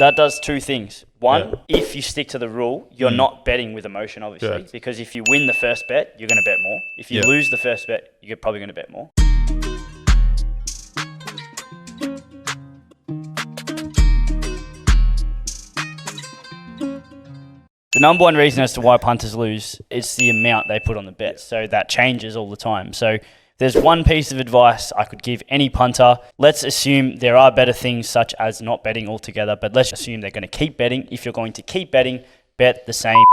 That does two things. One, Yeah. if you stick to the rule, you're not betting with emotion, obviously. Correct. Because if you win the first bet, you're going to bet more. If you lose the first bet, you're probably going to bet more. The number one reason as to why punters lose is the amount they put on the bet. So that changes all the time. So there's one piece of advice I could give any punter. Let's assume there are better things such as not betting altogether, but let's assume they're going to keep betting. If you're going to keep betting, bet the same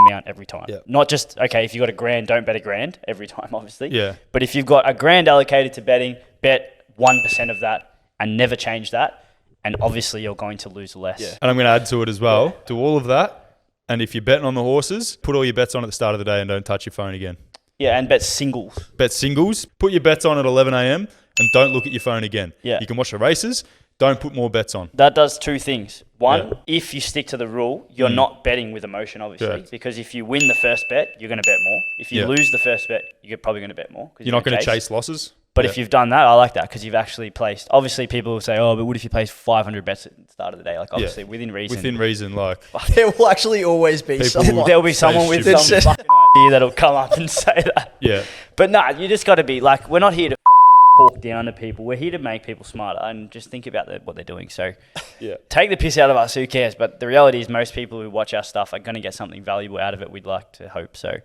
amount every time. Yeah. Not just, okay, if you've got $1,000, don't bet $1,000 every time, obviously. Yeah. But if you've got $1,000 allocated to betting, bet 1% of that and never change that. And obviously you're going to lose less. Yeah. And I'm going to add to it as well. Do all of that. And if you're betting on the horses, put all your bets on at the start of the day and don't touch your phone again. Yeah, and bet singles. Bet singles. Put your bets on at 11 a.m. and don't look at your phone again. Yeah. You can watch the races. Don't put more bets on. That does two things. One, if you stick to the rule, you're not betting with emotion, obviously. Correct. Because if you win the first bet, you're going to bet more. If you lose the first bet, you're probably going to bet more. You're not going to chase losses. But if you've done that, I like that because you've actually placed. Obviously, people will say, "Oh, but what if you place 500 bets at the start of the day?" Like, obviously, within reason. Within reason, like There will actually always be someone. There'll be someone with stupid some shit. fucking idea that'll come up and say that. Yeah. But nah, you just got to be like, we're not here to fucking talk down to people. We're here to make people smarter and just think about what they're doing. So, take the piss out of us. Who cares? But the reality is, most people who watch our stuff are going to get something valuable out of it. We'd like to hope so.